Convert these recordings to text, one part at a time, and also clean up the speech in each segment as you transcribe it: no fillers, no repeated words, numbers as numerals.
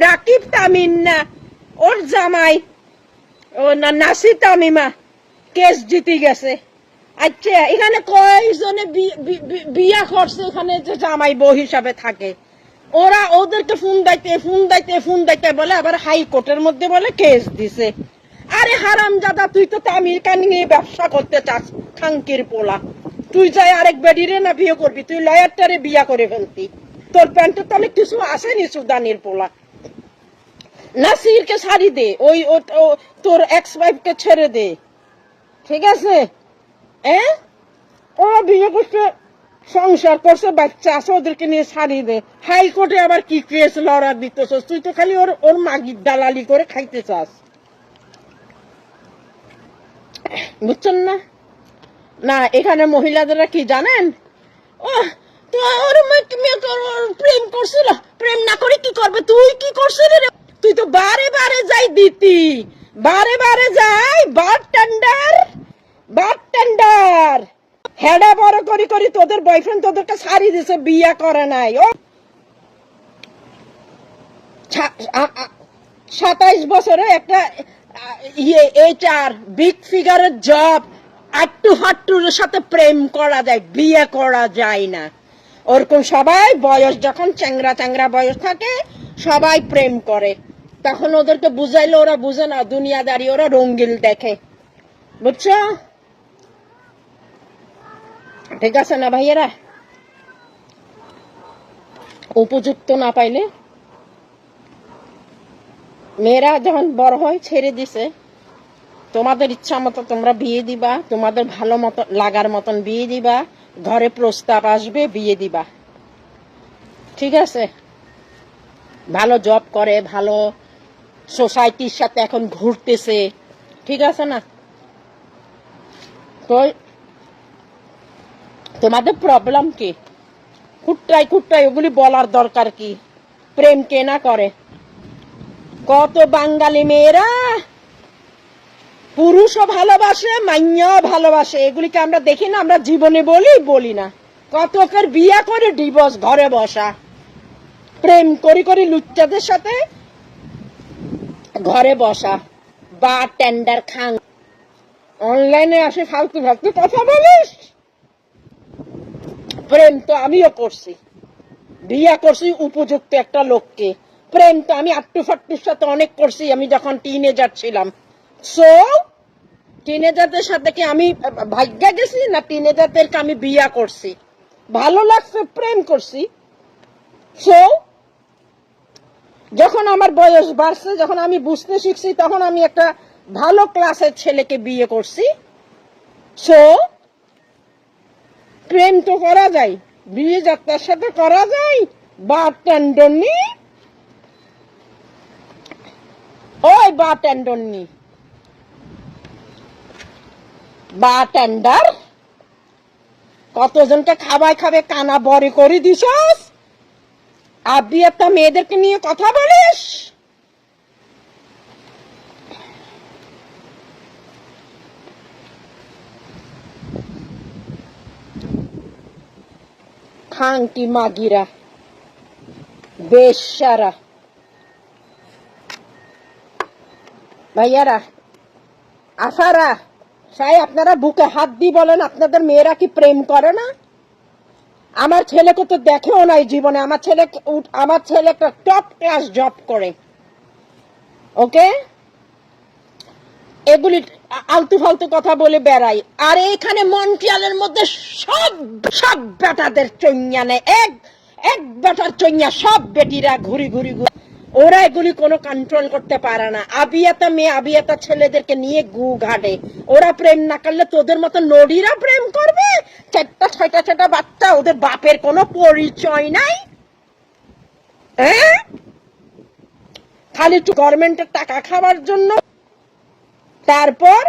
রাকিব তামিম না, ওর জামাই ও না নাসি তামিমা কেস জিতে গেছে। আচ্ছা এখানে কয়জনে বিয়া করছে এখানে যে জামাই বউ হিসাবে থাকে, ওরা ওদেরকে ফোন দাইতে বলে আবার হাইকোর্টের মধ্যে বলে কেস দিছে। আরে হারামজাদা, তুই তো তামিল কান নিয়ে ব্যবসা করতে চাস, খাঙ্কির পোলা। তুই যাই আরেক বেডিরে না বিয়ে করবি, তুই লয়ারটারে বিয়া করে ফেলতি। তোর প্যান্টের তলে কিছু আসেনি সুদানির পোলা। নাসিরকে ছাড়ি দে, ওই তোর এক্স ওয়াইফকে ছেড়ে দে, ঠিক আছে? ও বিয়ে করছে, সংসার করছে, বাচ্চা আছে, ওদেরকে নিয়ে ছাড়িয়ে দে। হাইকোর্টে আবার কি কেস লড়া দিতেছস? তুই তো খালি ওর মাগির দালালি করে খাইতে চাস, বুঝছেন না? না এখানে মহিলাদেরা কি জানেন, ও তো ওর প্রেম করছিল, প্রেম না করে কি করবে? তুই কি করছিলি রে? তুই তো বারে বারে যাই দিতি, বারে বারে যাই বারটেন্ডার হেডা বড় করি করি তোদের বয়ফ্রেন্ড তোদেরকে ছাড়ি দিছে, বিয়া করে নাই। ও 27 বছরে একটা এইচআর বিগ ফিগারের জব, আট্টু হাট্টুর সাথে প্রেম করা যায়, বিয়ে করা যায় না। ওরকম সবাই বয়স যখন চ্যাংরা বয়স থাকে সবাই প্রেম করে, তখন ওদেরকে বুঝাইলে ওরা বুঝে না, দুনিয়াদারি, ওরা রঙ্গিল দেখে, বুঝছো? ঠিক আছে না ভাইয়েরা? উপযুক্ত না পাইলে মেয়েরা যখন বড় হয় ছেড়ে দিছে, তোমাদের ইচ্ছা মতো তোমরা বিয়ে দিবা, তোমাদের ভালো মতো লাগার মতন বিয়ে দিবা, ঘরে প্রস্তাব আসবে, বিয়ে দিবা, ঠিক আছে? ভালো জব করে, ভালো সোসাইটির সাথে এখন ঘুরতেছে, ঠিক আছে না? তো তোমাদের প্রবলেম কি? খুট্টাই ওগুলি বলার দরকার কি? প্রেম কে না করে? কত বাঙালি মেয়েরা পুরুষও ভালোবাসে, মাইয়াও ভালোবাসে, এগুলিকে আমরা দেখি না? আমরা জীবনে বলি না? কতকের বিয়া করে ডিভোর্স, ঘরে বসা, প্রেম করি লুচ্চাদের সাথে ঘরে বসা, বা টেন্ডার খাং, অনলাইনে আসে ফালতু কথা বলিস। প্রেম তো আমিও করছি, বিয়া করছি উপযুক্ত একটা লোককে। প্রেম তো আমি আট্টু ফাট্টুর সাথে অনেক করছি, আমি যখন টিনেজার ছিলাম। সো টিনেজারদের সাথে কি আমি ভাগ্যা গেছি না? টিনেজারদেরকে আমি বিয়া করছি, ভালো লাগছে, প্রেম করছি। সো যখন আমার বয়স বাড়ছে, যখন আমি বুঝতে শিখছি, তখন আমি একটা ভালো ক্লাসের ছেলেকে বিয়ে করছি। সো প্রেম তো করা যায়, বিয়ে যাত্রার সাথে করা যায়। বারটেন্ডারনি, ওই বারটেন্ডার কতজনকে খাবে কানা বড়ি করে দিছস, আবি একটা মেয়েদেরকে নিয়ে কথা বলিস। খাঙ্কি মাগিরা, বেশ্যারা। ভাইয়ারা, আফারা, সাই আপনারা বুকে হাত দিয়ে বলেন, আপনাদের মেয়েরা কি প্রেম করে না? আমার ছেলেকে তো দেখেও নাই জীবনে। আমার ছেলে একটা টপ ক্লাস জব করে, ওকে? এগুলি আলতু ফালতু কথা বলে বেড়াই। আর এখানে মন্ট্রিয়ালের মধ্যে সব বেটাদের চৈয়া নেই, এক বেটার চৈয়া, সব বেটিরা ঘুরি ওরা এগুলি কোনো কন্ট্রোল করতে পারে না। আবিয়াতা ছেলেদেরকে নিয়ে গু ঘাটে। ওরা প্রেম না করলে তোদের মতো নড়িরা প্রেম করবে? 4টা বাচ্চা, ওদের বাপের কোনো পরিচয় নাই, খালি একটু গভর্নমেন্টের টাকা খাওয়ার জন্য। তারপর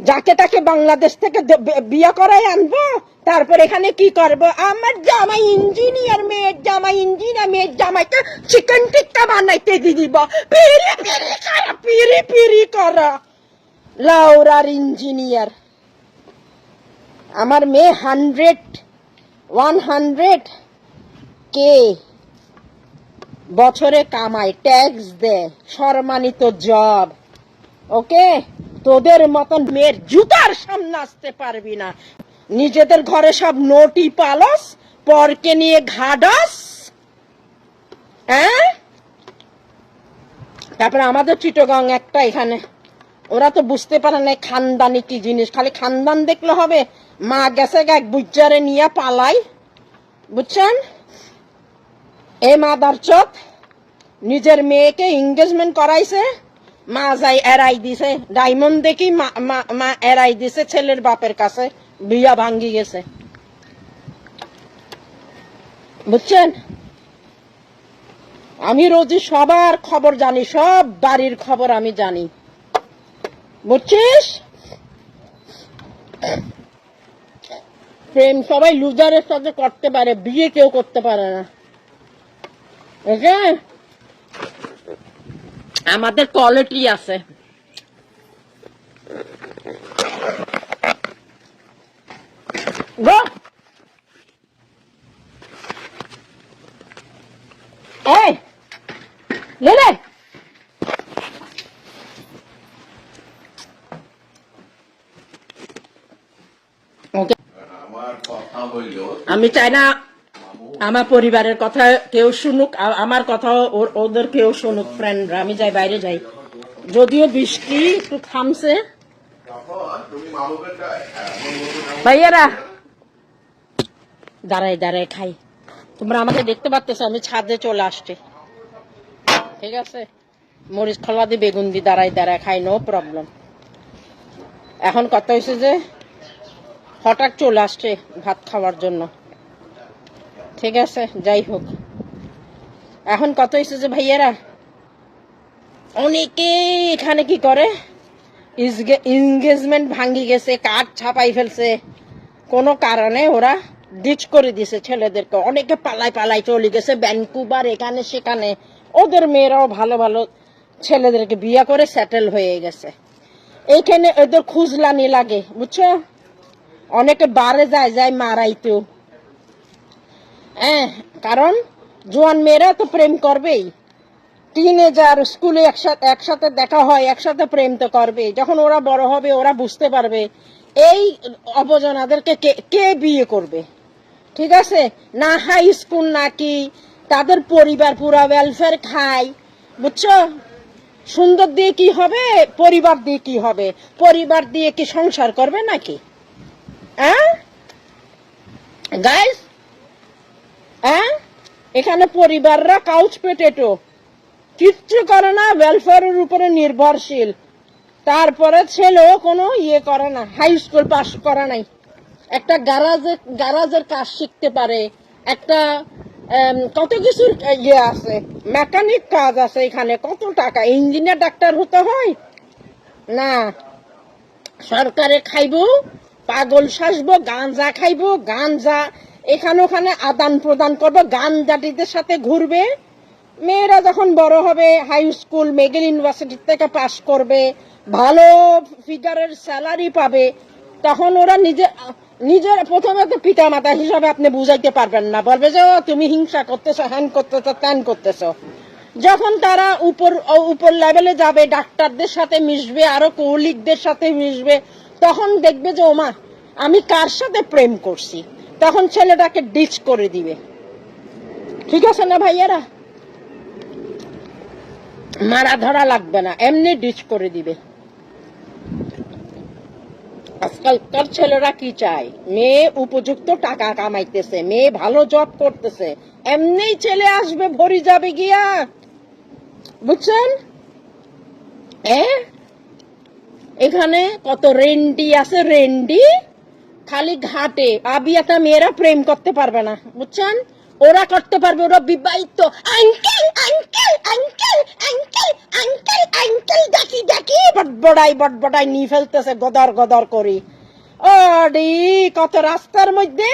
যাকে তাকে বাংলাদেশ থেকে বিয়া করাই আনবো, তারপর এখানে কি করবো? আমার জামাই ইঞ্জিনিয়ার, মেয়ের জামাইকে চিকেন টিক্কা বানাইতে দিয়ে দিব। পিরি করা লাউরার ইঞ্জিনিয়ার। আমার মেয়ে 100K বছরে কামায়, ট্যাক্স দেয়, সম্মানিত জব। ওকে, তোদের মতন মেয়ের জুতার সামনে আসতে পারবি না। নিজেদের ঘরে সব নোটি পালস, পরকে নিয়ে ঘাডস। হ্যাঁ, তারপরে আমাদের চিটগাং একটা এখানে, ওরা তো বুঝতে পারে না খানদানি কি জিনিস। খালি খানদান দেখলে হবে? মা গেছে এক বুজ্জারে নিয়ে পালাই, বুঝছেন? এ মাদার চোদ নিজের মেয়েকে এঙ্গেজমেন্ট করাইছে, মা যাই এরাই দিছে, ডায়মন্ড দেখি মা এরাই দিছে ছেলের বাপের কাছে, বিয়া ভাঙ্গি গেছে। বুঝছেন? আমি রোজই সবার খবর জানি, সব বাড়ির খবর আমি জানি, বুঝছিস? প্রেম সবাই লুজারের সাথে করতে পারে, বিয়ে কেউ করতে পারে না। ওকে, আমাদের কোয়ালিটি আছে। এই লে ওকে, আমি চাই না আমার পরিবারের কথা কেউ শুনুক, আমার কথা ওদের কেউ শুনুক। ফ্রেন্ডরা, আমি যাই, বাইরে যাই। যদিও বৃষ্টি একটু থামছে। ভাইয়ারা দাঁড়াই দাঁড়াই খাই। তোমরা আমাকে দেখতে পাচ্ছ, আমি ছাদে চলে আসছি, ঠিক আছে? মরিচ খোলা দি, বেগুন দি, দাঁড়াই দাঁড়াই খাই, নো প্রবলেম। এখন কথা হয়েছে যে হঠাৎ চলে আসছে ভাত খাওয়ার জন্য, ঠিক আছে? যাই হোক, এখন কথা হয়েছে যে ভাইয়ারা, অনেকে এখানে কি করে, এনগেজমেন্ট ভাঙ্গি গেছে, কার্ড ছাপাই ফেলছে, কোনো কারণে ওরা ডিচ করে দিছে ছেলেদেরকে। অনেকে পালাই পালাই চলে গেছে ভ্যানকুভার, এখানে সেখানে। ওদের মেয়েরাও ভালো ভালো ছেলেদেরকে বিয়ে করে সেটেল হয়ে গেছে। এইখানে ওদের খুঁজলানি লাগে, বুঝছো? অনেকে বারে যায় যায় মারাইতেও। হ্যাঁ, কারণ জোয়ান মেয়েরা তো প্রেম করবেই। টিনেজার, স্কুলে একসাথে দেখা হয়, একসাথে প্রেম তো করবে। যখন ওরা বড় হবে, ওরা বুঝতে পারবে এই অবজনাদেরকে কে বিয়ে করবে, ঠিক আছে? না হাই স্কুল নাকি তাদের পরিবার পুরা ওয়েলফেয়ার খায়, বুঝছো? সুন্দর দিয়ে কি হবে, পরিবার দিয়ে কি হবে? পরিবার দিয়ে কি সংসার করবে নাকি? হ্যাঁ গাইস, হ্যাঁ, এখানে পরিবাররা কাউচ পেটেটো, কিচ্ছু করে না, ওয়েলফেয়ারের উপরে নির্ভরশীল। তারপরে ছেলেও কোনো ইয়ে করে না, হাই স্কুল পাস করা নাই, একটা গারাজের কাজ শিখতে পারে, একটা কত কিছুর ইয়ে আছে, মেকানিক কাজ আছে এখানে। কত টাকা, ইঞ্জিনিয়ার ডাক্তার হতে হয় না। সরকারে খাইবো, পাগল সাজবো, গাঞ্জা খাইবো, গাঞ্জা এখানে ওখানে আদান প্রদান করবো, গাঞ্জাটিদের সাথে ঘুরবে। মেয়েরা যখন বড় হবে, হাই স্কুল মেগেল ইউনিভার্সিটি থেকে পাশ করবে, ভালো ফিগারের স্যালারি পাবে, তখন ওরা নিজের প্রথমে তো পিতা মাতা হিসাবে আপনি বুঝাইতে পারবেন না, বলবে যে তুমি হিংসা করতেছো, হ্যান করতেছো, ত্যান করতেছো। যখন তারা উপর লেভেলে যাবে, ডাক্তারদের সাথে মিশবে, আরো কলিগদের সাথে মিশবে, তখন দেখবে যে ওমা আমি কার সাথে প্রেম করছি, তখন ছেলেটাকে ডিচ করে দিবে। ঠিক আছে না ভাইয়ারা? মারা ধরা লাগবে না, এমনি ডিচ করে দিবে। আজকালকার ছেলেরা কি চায়, মেয়ে উপযুক্ত টাকা কামাইতেছে, মেয়ে ভালো জব করতেছে, এমনি ছেলে আসবে, ভরি যাবে গিয়া, বুঝছেন? এখানে কত রেন্ডি আছে, রেন্ডি খালি ঘাটে। আবিয়াতা মেয়েরা প্রেম করতে পারবে না, বুঝছেন? ওরা করতে পারবে, ওরা বিবাহিত। Uncle uncle uncle uncle uncle uncle ডাকি ডাকি বটবড়াই নিয়ে ফেলতেছে গদর গদর করি। ওডি কত রাস্তার মধ্যে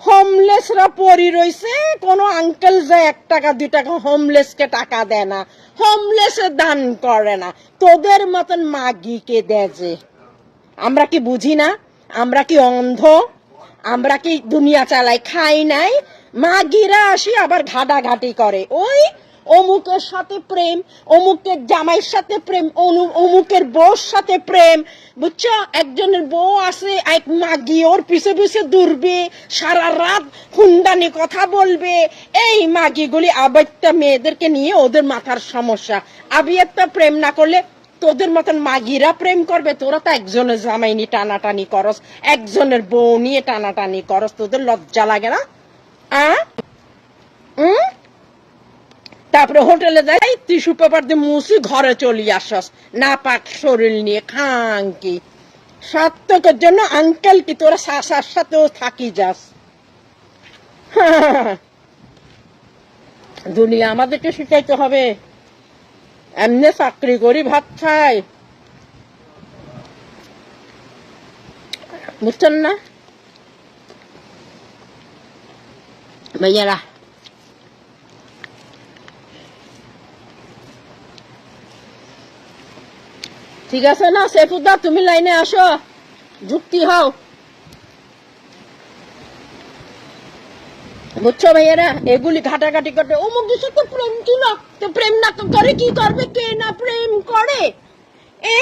হোমলেসরা পড়ি রইছে, কোনো আঙ্কেল যে 1 টাকা 2 টাকা হোমলেসকে টাকা দেয় না, হোমলেসে দান করে না। তোদের মতন মাগিকে দেয় যে। আমরা কি বুঝি না? আমরা কি অন্ধ? আমরা কি দুনিয়া চালাই খাই নাই? মাগিরা আসি আবার ঘাটাঘাটি করে, ওই অমুকের সাথে প্রেম, অমুকের জামাইয়ের সাথে প্রেম, অমুকের বউর সাথে প্রেম, বুঝছো? একজনের বউ আছে, এক মাগি ওর পিছে পিছে দূরবে, সারা রাত হুন্ডানি কথা বলবে। এই মাগিগুলি আবেগটা মেয়েদেরকে নিয়ে ওদের মাথার সমস্যা। আবিয়ারটা প্রেম না করলে তোদের মতন মাগিরা প্রেম করবে? তোরা তো একজনের জামাই নিয়ে টানাটানি করস, একজনের বউ নিয়ে টানাটানি করস, তোদের লজ্জা লাগে না? তারপরে হোটেলে যাই টিস্যু পেপার দিয়ে মুছি, ঘরে চলি আসস না পাক শরীর নিয়ে খাঙ্কি। সার্থকের জন্য আঙ্কেল কি তোরা শাসার সাথেও থাকি যাস। দুনিয়া আমাদেরকে শিখাইতে হবে, এমনি চাকরি করি ভাত খাই, বুঝছেন না ভাইয়ারা? ঠিক আছে না সেফুদ্দা, তুমি লাইনে আসো, যুক্তি হও, বুঝছো ভাইয়ারা? এগুলি ঘাটাঘাটি করতে অমুক দেশে তো প্রেম ছিল, তো প্রেম না করে কি করবে? কে না প্রেম করে? এ